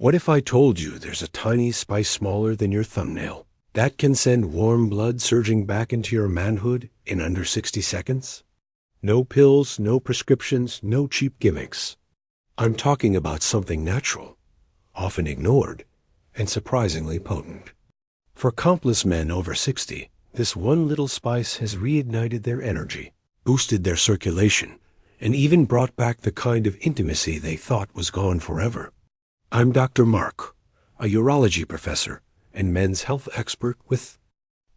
What if I told you there's a tiny spice smaller than your thumbnail that can send warm blood surging back into your manhood in under 60 seconds? No pills, no prescriptions, no cheap gimmicks. I'm talking about something natural, often ignored, and surprisingly potent. For countless men over 60, this one little spice has reignited their energy, boosted their circulation, and even brought back the kind of intimacy they thought was gone forever. I'm Dr. Mark, a urology professor and men's health expert with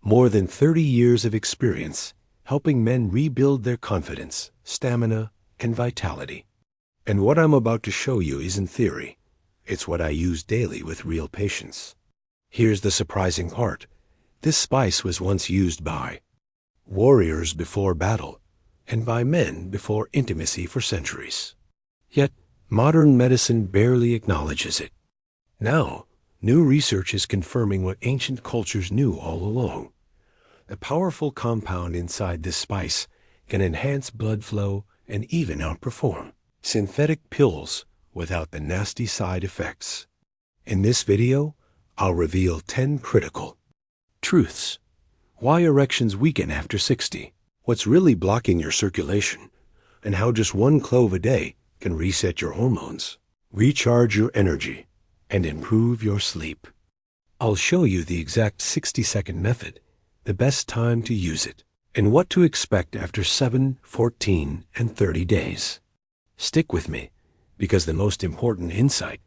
more than 30 years of experience helping men rebuild their confidence, stamina, and vitality. And what I'm about to show you isn't theory. It's what I use daily with real patients. Here's the surprising part. This spice was once used by warriors before battle and by men before intimacy for centuries. Yet, modern medicine barely acknowledges it. Now, new research is confirming what ancient cultures knew all along. The powerful compound inside this spice can enhance blood flow and even outperform synthetic pills without the nasty side effects. In this video, I'll reveal 10 critical truths. Why erections weaken after 60, what's really blocking your circulation, and how just one clove a day can reset your hormones, recharge your energy, and improve your sleep. I'll show you the exact 60-second method, the best time to use it, and what to expect after 7, 14, and 30 days. Stick with me, because the most important insight,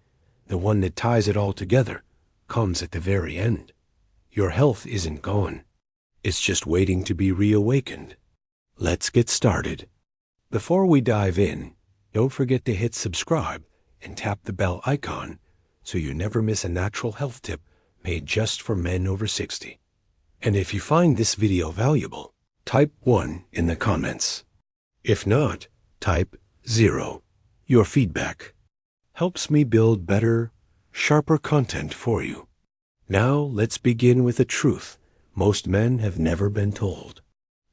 the one that ties it all together, comes at the very end. Your health isn't gone. It's just waiting to be reawakened. Let's get started. Before we dive in, don't forget to hit subscribe and tap the bell icon so you never miss a natural health tip made just for men over 60. And if you find this video valuable, type 1 in the comments. If not, type 0. Your feedback helps me build better, sharper content for you. Now let's begin with a truth most men have never been told.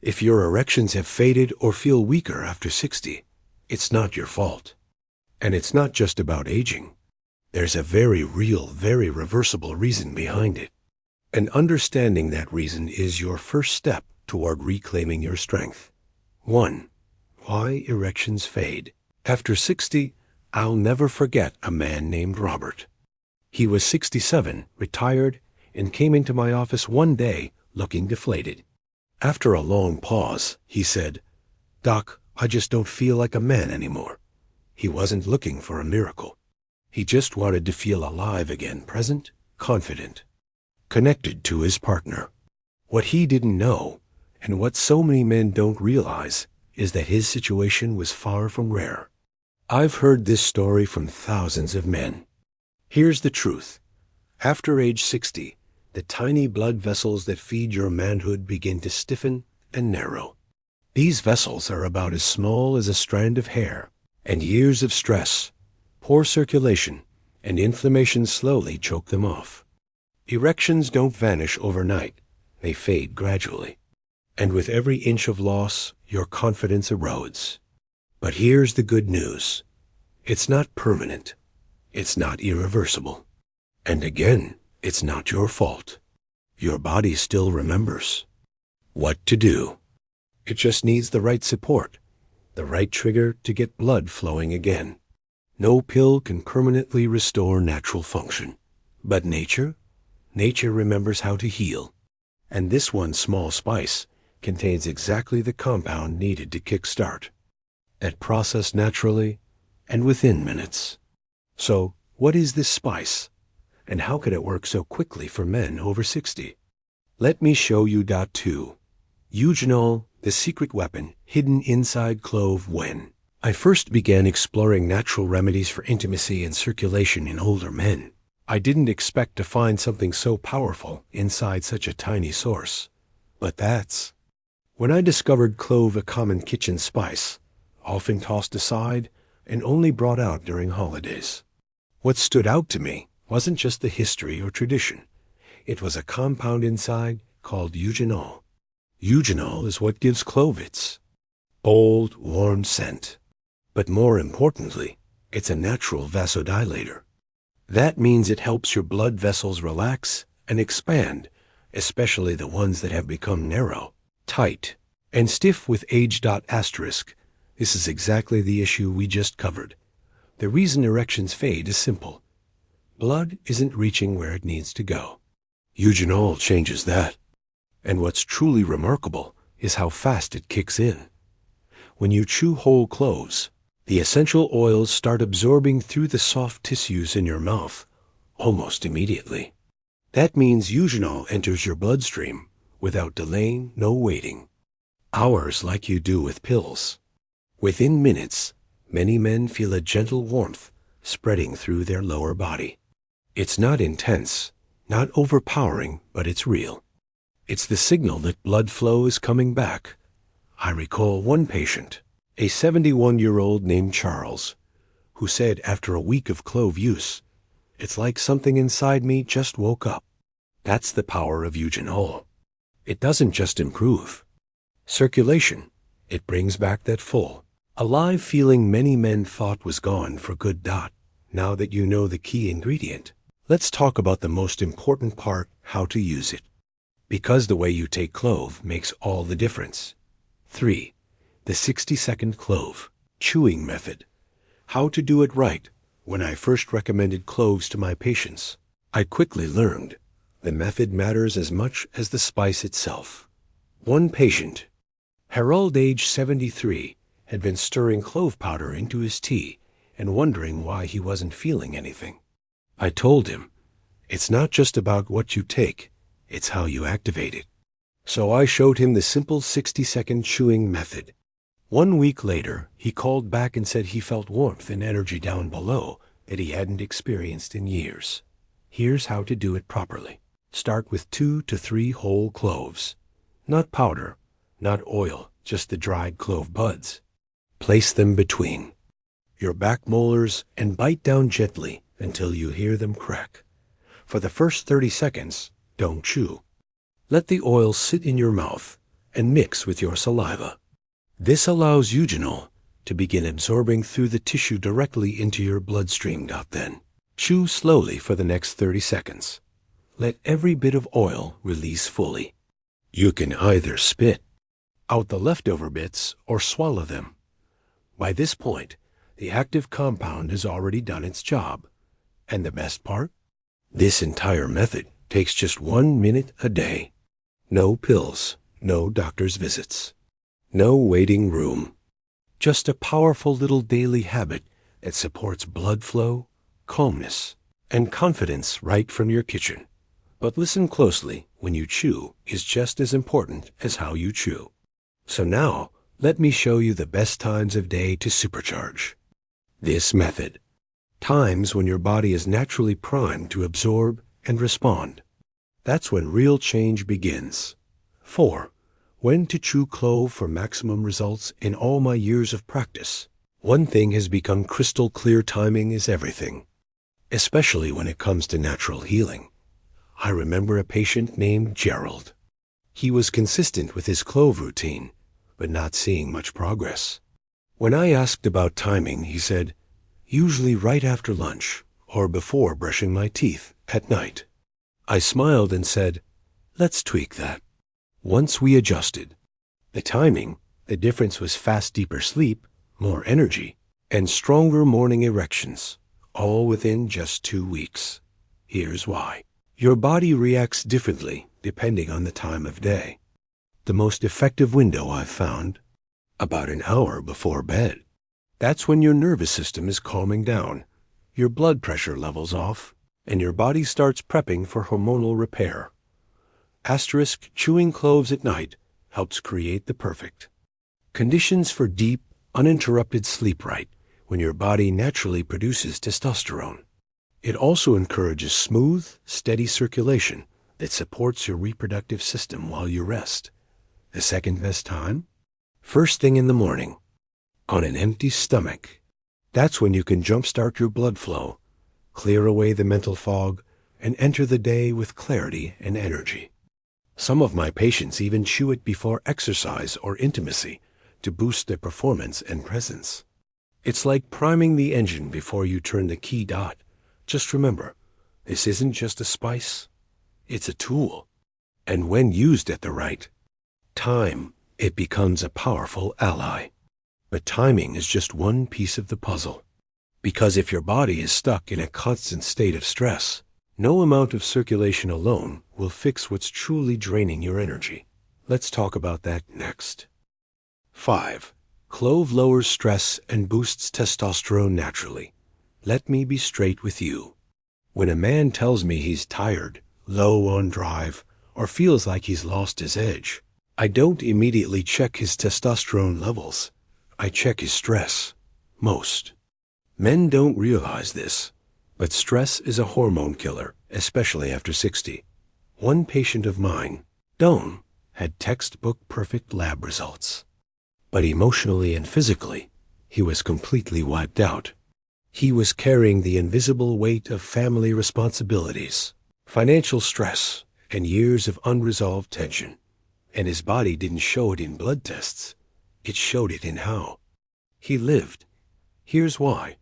If your erections have faded or feel weaker after 60, it's not your fault. And it's not just about aging. There's a very real, very reversible reason behind it. And understanding that reason is your first step toward reclaiming your strength. 1. Why erections fade. After 60, I'll never forget a man named Robert. He was 67, retired, and came into my office one day looking deflated. After a long pause, he said, "Doc, I just don't feel like a man anymore." He wasn't looking for a miracle. He just wanted to feel alive again, present, confident, connected to his partner. What he didn't know, and what so many men don't realize, is that his situation was far from rare. I've heard this story from thousands of men. Here's the truth. After age 60, the tiny blood vessels that feed your manhood begin to stiffen and narrow. These vessels are about as small as a strand of hair, and years of stress, poor circulation, and inflammation slowly choke them off. Erections don't vanish overnight. They fade gradually. And with every inch of loss, your confidence erodes. But here's the good news. It's not permanent. It's not irreversible. And again, it's not your fault. Your body still remembers what to do. It just needs the right support, the right trigger to get blood flowing again. No pill can permanently restore natural function. But nature remembers how to heal. And this one small spice contains exactly the compound needed to kickstart that process naturally and within minutes. So, what is this spice? And how can it work so quickly for men over 60? Let me show you. 2. Eugenol, the secret weapon hidden inside clove. When I first began exploring natural remedies for intimacy and circulation in older men, I didn't expect to find something so powerful inside such a tiny source. But that's when I discovered clove, a common kitchen spice, often tossed aside and only brought out during holidays. What stood out to me wasn't just the history or tradition. It was a compound inside called eugenol. Eugenol is what gives clove its bold, warm scent. But more importantly, it's a natural vasodilator. That means it helps your blood vessels relax and expand, especially the ones that have become narrow, tight, and stiff with age. Asterisk. This is exactly the issue we just covered. The reason erections fade is simple. Blood isn't reaching where it needs to go. Eugenol changes that. And what's truly remarkable is how fast it kicks in. When you chew whole cloves, the essential oils start absorbing through the soft tissues in your mouth almost immediately. That means eugenol enters your bloodstream without delaying, no waiting. Hours like you do with pills. Within minutes, many men feel a gentle warmth spreading through their lower body. It's not intense, not overpowering, but it's real. It's the signal that blood flow is coming back. I recall one patient, a 71-year-old named Charles, who said after a week of clove use, "It's like something inside me just woke up." That's the power of eugenol. It doesn't just improve circulation, it brings back that full, alive feeling many men thought was gone for good. Now that you know the key ingredient, let's talk about the most important part, how to use it. Because the way you take clove makes all the difference. 3. The 60-second clove chewing method. How to do it right. When I first recommended cloves to my patients, I quickly learned the method matters as much as the spice itself. One patient, Harold, age 73, had been stirring clove powder into his tea and wondering why he wasn't feeling anything. I told him, it's not just about what you take, it's how you activate it. So I showed him the simple 60-second chewing method. 1 week later, he called back and said he felt warmth and energy down below that he hadn't experienced in years. Here's how to do it properly. Start with 2 to 3 whole cloves. Not powder, not oil, just the dried clove buds. Place them between your back molars and bite down gently until you hear them crack. For the first 30 seconds, don't chew. Let the oil sit in your mouth and mix with your saliva. This allows eugenol to begin absorbing through the tissue directly into your bloodstream. Then, chew slowly for the next 30 seconds. Let every bit of oil release fully. You can either spit out the leftover bits or swallow them. By this point, the active compound has already done its job. And the best part? This entire method takes just 1 minute a day. No pills, no doctor's visits, no waiting room. Just a powerful little daily habit that supports blood flow, calmness, and confidence right from your kitchen. But listen closely, when you chew is just as important as how you chew. So now, let me show you the best times of day to supercharge this method. Times when your body is naturally primed to absorb and respond. That's when real change begins. 4. When to chew clove for maximum results. In all my years of practice, one thing has become crystal clear: timing is everything, especially when it comes to natural healing. I remember a patient named Gerald. He was consistent with his clove routine, but not seeing much progress. When I asked about timing, he said, usually right after lunch or before brushing my teeth at night. I smiled and said, let's tweak that. Once we adjusted the timing, the difference was fast, deeper sleep, more energy, and stronger morning erections, all within just 2 weeks. Here's why. Your body reacts differently depending on the time of day. The most effective window I've found, about an hour before bed. That's when your nervous system is calming down, your blood pressure levels off, and your body starts prepping for hormonal repair. Asterisk, chewing cloves at night helps create the perfect conditions for deep, uninterrupted sleep, right when your body naturally produces testosterone. It also encourages smooth, steady circulation that supports your reproductive system while you rest. The second best time? First thing in the morning, on an empty stomach. That's when you can jumpstart your blood flow, clear away the mental fog, and enter the day with clarity and energy. Some of my patients even chew it before exercise or intimacy to boost their performance and presence. It's like priming the engine before you turn the key. Just remember, this isn't just a spice, it's a tool. And when used at the right time, it becomes a powerful ally. But timing is just one piece of the puzzle. Because if your body is stuck in a constant state of stress, no amount of circulation alone will fix what's truly draining your energy. Let's talk about that next. 5. Clove lowers stress and boosts testosterone naturally. Let me be straight with you. When a man tells me he's tired, low on drive, or feels like he's lost his edge, I don't immediately check his testosterone levels. I check his stress. Most men don't realize this, but stress is a hormone killer, especially after 60. One patient of mine, Don, had textbook perfect lab results. But emotionally and physically, he was completely wiped out. He was carrying the invisible weight of family responsibilities, financial stress, and years of unresolved tension. And his body didn't show it in blood tests. It showed it in how he lived. Here's why.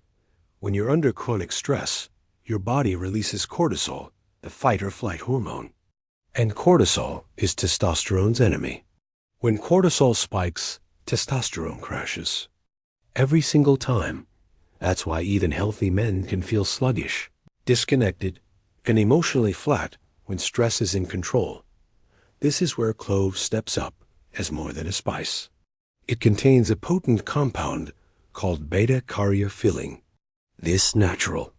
When you're under chronic stress, your body releases cortisol, the fight-or-flight hormone. And cortisol is testosterone's enemy. When cortisol spikes, testosterone crashes. Every single time. That's why even healthy men can feel sluggish, disconnected, and emotionally flat when stress is in control. This is where clove steps up as more than a spice. It contains a potent compound called beta-caryophyllene. This natural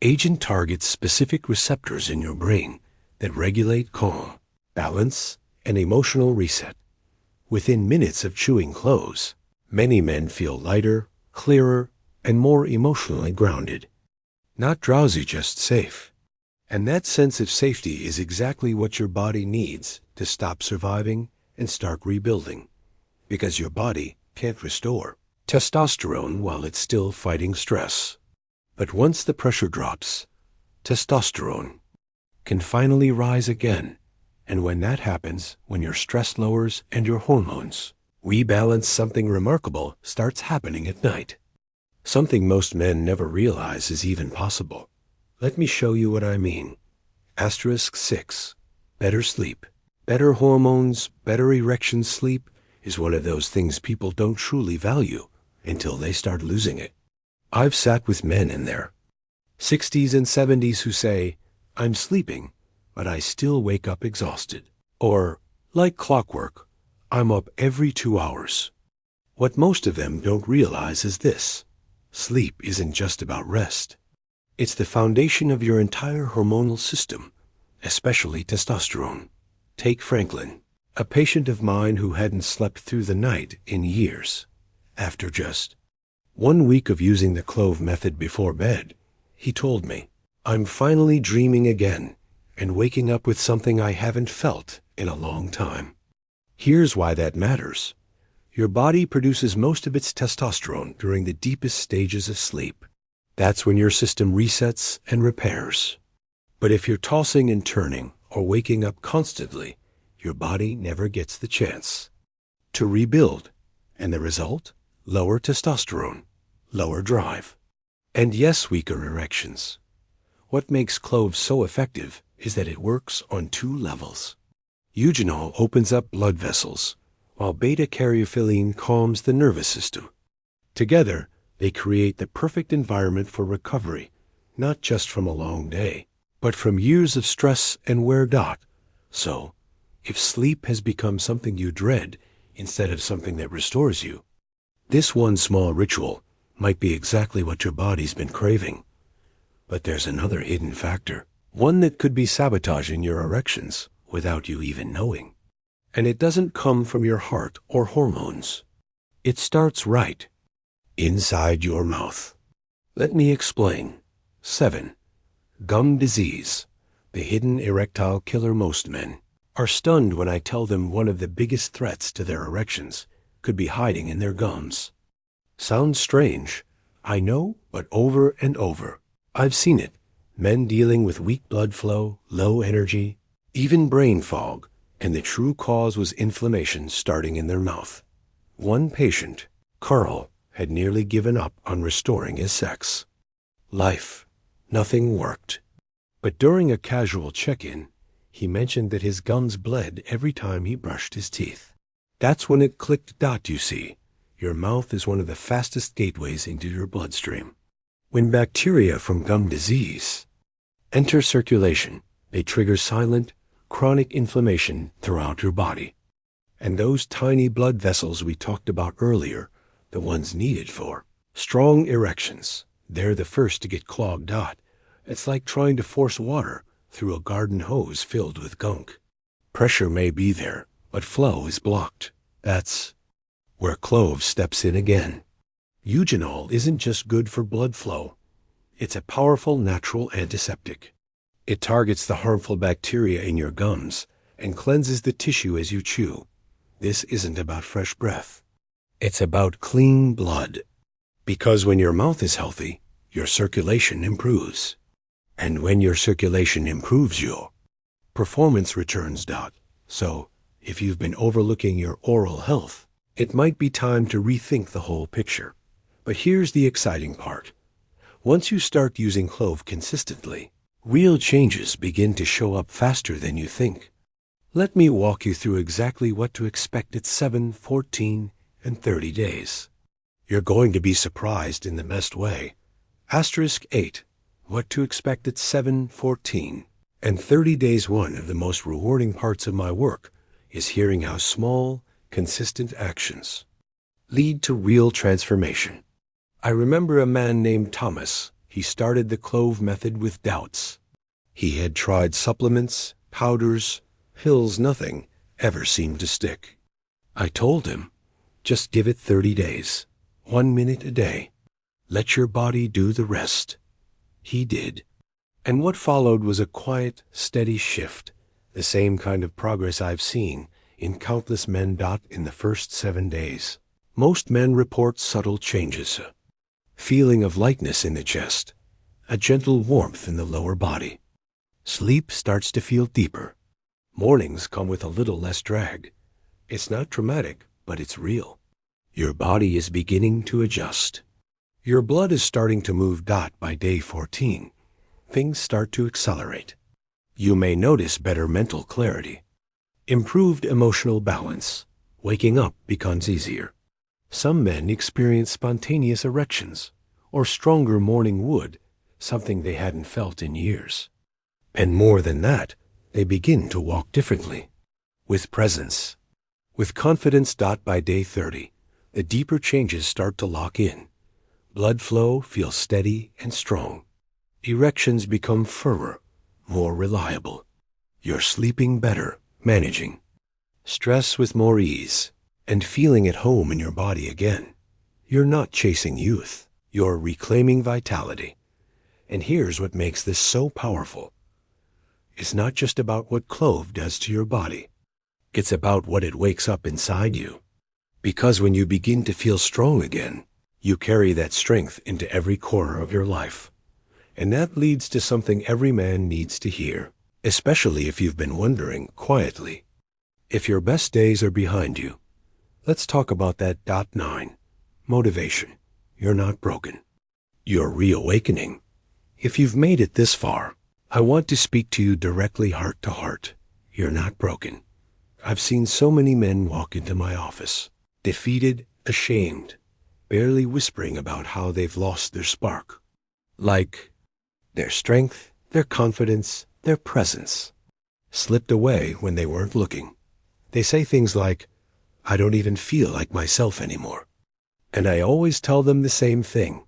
agent targets specific receptors in your brain that regulate calm, balance, and emotional reset. Within minutes of chewing cloves, many men feel lighter, clearer, and more emotionally grounded. Not drowsy, just safe. And that sense of safety is exactly what your body needs to stop surviving and start rebuilding. Because your body can't restore testosterone while it's still fighting stress. But once the pressure drops, testosterone can finally rise again. And when that happens, when your stress lowers and your hormones rebalance, something remarkable starts happening at night. Something most men never realize is even possible. Let me show you what I mean. Asterisk 6. Better sleep. Better hormones, better erection. Sleep is one of those things people don't truly value until they start losing it. I've sat with men in their 60s and 70s who say, I'm sleeping, but I still wake up exhausted. Or, like clockwork, I'm up every 2 hours. What most of them don't realize is this. Sleep isn't just about rest. It's the foundation of your entire hormonal system, especially testosterone. Take Franklin, a patient of mine who hadn't slept through the night in years. After just 1 week of using the clove method before bed, he told me, I'm finally dreaming again and waking up with something I haven't felt in a long time. Here's why that matters. Your body produces most of its testosterone during the deepest stages of sleep. That's when your system resets and repairs. But if you're tossing and turning or waking up constantly, your body never gets the chance to rebuild. And the result? Lower testosterone, lower drive, and yes, weaker erections. What makes clove so effective is that it works on 2 levels. Eugenol opens up blood vessels, while beta-caryophyllene calms the nervous system. Together, they create the perfect environment for recovery, not just from a long day, but from years of stress and wear. So, if sleep has become something you dread instead of something that restores you, this one small ritual might be exactly what your body's been craving. But there's another hidden factor, one that could be sabotaging your erections without you even knowing. And it doesn't come from your heart or hormones. It starts right inside your mouth. Let me explain. 7. Gum disease, the hidden erectile killer. Most men are stunned when I tell them one of the biggest threats to their erections could be hiding in their gums. Sounds strange, I know, but over and over, I've seen it. Men dealing with weak blood flow, low energy, even brain fog, and the true cause was inflammation starting in their mouth. One patient, Carl, had nearly given up on restoring his sex life. Nothing worked. But during a casual check-in, he mentioned that his gums bled every time he brushed his teeth. That's when it clicked. You see, your mouth is one of the fastest gateways into your bloodstream. When bacteria from gum disease enter circulation, they trigger silent, chronic inflammation throughout your body. And those tiny blood vessels we talked about earlier, the ones needed for strong erections, they're the first to get clogged. It's like trying to force water through a garden hose filled with gunk. Pressure may be there, but flow is blocked. That's where clove steps in again. Eugenol isn't just good for blood flow. It's a powerful natural antiseptic. It targets the harmful bacteria in your gums and cleanses the tissue as you chew. This isn't about fresh breath. It's about clean blood. Because when your mouth is healthy, your circulation improves. And when your circulation improves, your performance returns. So, if you've been overlooking your oral health, it might be time to rethink the whole picture. But here's the exciting part. Once you start using clove consistently, real changes begin to show up faster than you think. Let me walk you through exactly what to expect at 7, 14, and 30 days. You're going to be surprised in the best way. *8. What to expect at 7, 14, and 30 days. One of the most rewarding parts of my work is hearing how small, consistent actions lead to real transformation. I remember a man named Thomas. He started the clove method with doubts. He had tried supplements, powders, pills. Nothing ever seemed to stick. I told him, just give it 30 days, 1 minute a day. Let your body do the rest. He did. And what followed was a quiet, steady shift, the same kind of progress I've seen in countless men. In the first 7 days, most men report subtle changes. A feeling of lightness in the chest, a gentle warmth in the lower body. Sleep starts to feel deeper. Mornings come with a little less drag. It's not dramatic, but it's real. Your body is beginning to adjust. Your blood is starting to move. By day 14, things start to accelerate. You may notice better mental clarity, improved emotional balance. Waking up becomes easier. Some men experience spontaneous erections or stronger morning wood, something they hadn't felt in years. And more than that, they begin to walk differently, with presence, with confidence. By day 30, the deeper changes start to lock in. Blood flow feels steady and strong. Erections become firmer, more reliable. You're sleeping better, managing stress with more ease, and feeling at home in your body again. You're not chasing youth. You're reclaiming vitality. And here's what makes this so powerful. It's not just about what clove does to your body. It's about what it wakes up inside you. Because when you begin to feel strong again, you carry that strength into every corner of your life. And that leads to something every man needs to hear, especially if you've been wondering quietly. If your best days are behind you, let's talk about that. 9. Motivation. You're not broken. You're reawakening. If you've made it this far, I want to speak to you directly, heart to heart. You're not broken. I've seen so many men walk into my office, defeated, ashamed, barely whispering about how they've lost their spark. Like their strength, their confidence, their presence slipped away when they weren't looking. They say things like, I don't even feel like myself anymore. And I always tell them the same thing.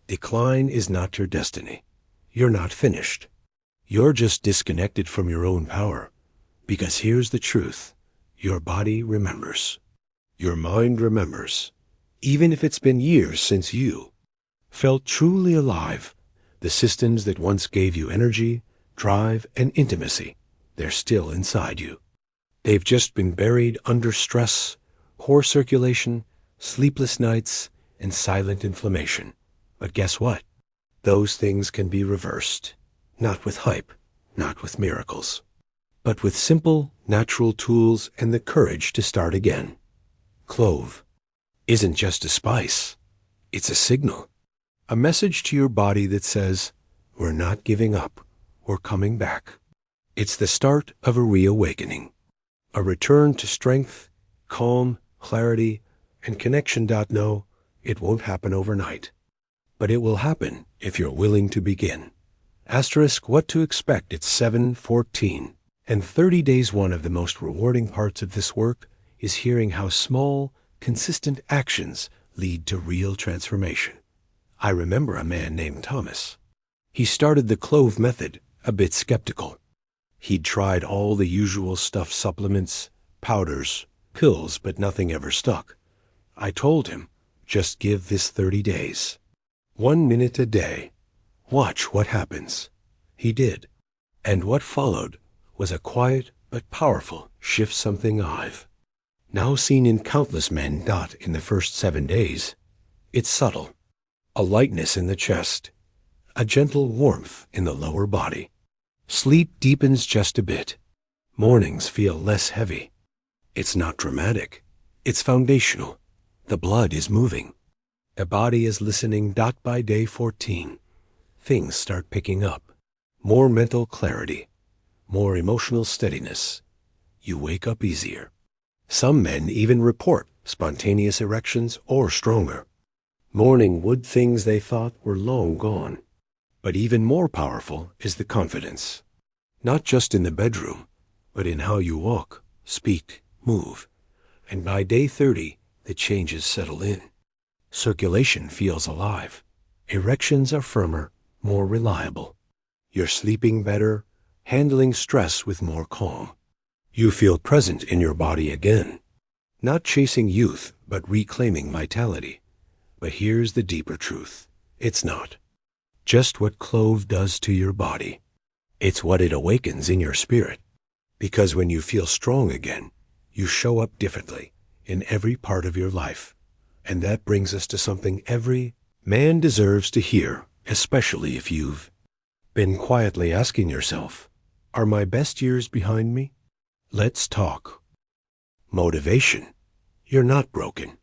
Decline is not your destiny. You're not finished. You're just disconnected from your own power. Because here's the truth. Your body remembers. Your mind remembers. Even if it's been years since you felt truly alive, the systems that once gave you energy, drive, and intimacy, they're still inside you. They've just been buried under stress, poor circulation, sleepless nights, and silent inflammation. But guess what? Those things can be reversed. Not with hype, not with miracles, but with simple, natural tools and the courage to start again. Clove isn't just a spice. It's a signal. A message to your body that says, We're not giving up. We're coming back. It's the start of a reawakening, a return to strength, calm, clarity, and connection. No, it won't happen overnight, but it will happen if you're willing to begin. Asterisk what to expect. It's 7:14 and 30 days. One of the most rewarding parts of this work is hearing how small, consistent actions lead to real transformation. I remember a man named Thomas. He started the clove method a bit skeptical. He'd tried all the usual stuff, supplements, powders, pills, but nothing ever stuck. I told him, just give this 30 days. 1 minute a day. Watch what happens. He did. And what followed was a quiet but powerful shift, something I've now seen in countless men. In the first 7 days, it's subtle. A lightness in the chest, a gentle warmth in the lower body. Sleep deepens just a bit. Mornings feel less heavy. It's not dramatic. It's foundational. The blood is moving. The body is listening. By day 14, things start picking up. More mental clarity, more emotional steadiness. You wake up easier. Some men even report spontaneous erections or stronger. Morning wood, things they thought were long gone. But even more powerful is the confidence. Not just in the bedroom, but in how you walk, speak, move. And by day 30, the changes settle in. Circulation feels alive. Erections are firmer, more reliable. You're sleeping better, handling stress with more calm. You feel present in your body again. Not chasing youth, but reclaiming vitality. But here's the deeper truth. It's not just what clove does to your body. It's what it awakens in your spirit. Because when you feel strong again, you show up differently in every part of your life. And that brings us to something every man deserves to hear, especially if you've been quietly asking yourself, are my best years behind me? Let's talk. Motivation. You're not broken.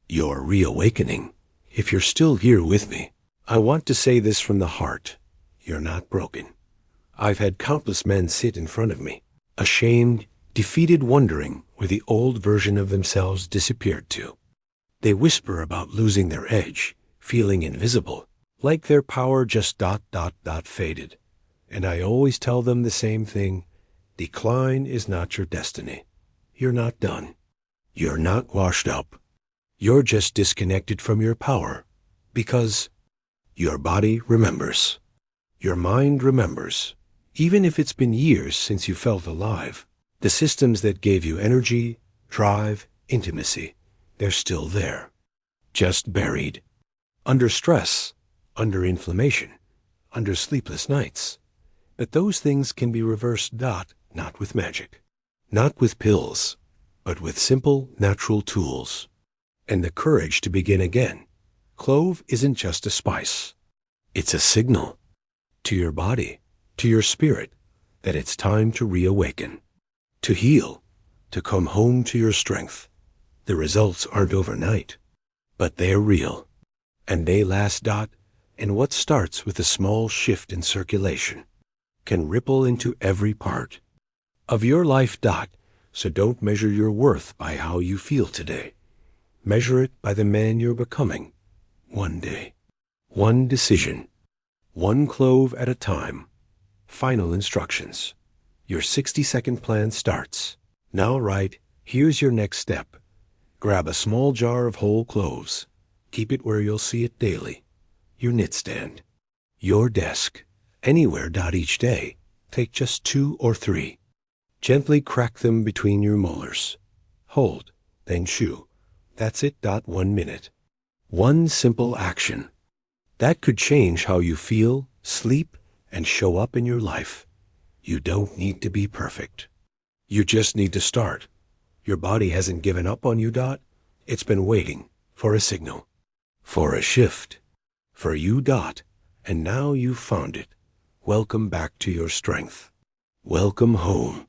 You're reawakening. If you're still here with me, I want to say this from the heart. You're not broken. I've had countless men sit in front of me, ashamed, defeated, wondering where the old version of themselves disappeared to. They whisper about losing their edge, feeling invisible, like their power just faded. And I always tell them the same thing. Decline is not your destiny. You're not done. You're not washed up. You're just disconnected from your power because your body remembers. Your mind remembers. Even if it's been years since you felt alive, the systems that gave you energy, drive, intimacy, they're still there. Just buried. Under stress, under inflammation, under sleepless nights. But those things can be reversed. Not with magic. Not with pills, but with simple, natural tools. And the courage to begin again. Clove isn't just a spice. It's a signal to your body, to your spirit, that it's time to reawaken, to heal, to come home to your strength. The results aren't overnight, but they're real, and they last. And what starts with a small shift in circulation can ripple into every part of your life. So don't measure your worth by how you feel today. Measure it by the man you're becoming. One day, one decision, one clove at a time. Final instructions. Your 60-second plan starts. Now, here's your next step. Grab a small jar of whole cloves. Keep it where you'll see it daily. Your nightstand, your desk, anywhere. Each day, take just 2 or 3. Gently crack them between your molars. Hold, then chew. That's it. 1 minute. One simple action. That could change how you feel, sleep, and show up in your life. You don't need to be perfect. You just need to start. Your body hasn't given up on you. It's been waiting for a signal, for a shift, for you. And now you've found it. Welcome back to your strength. Welcome home.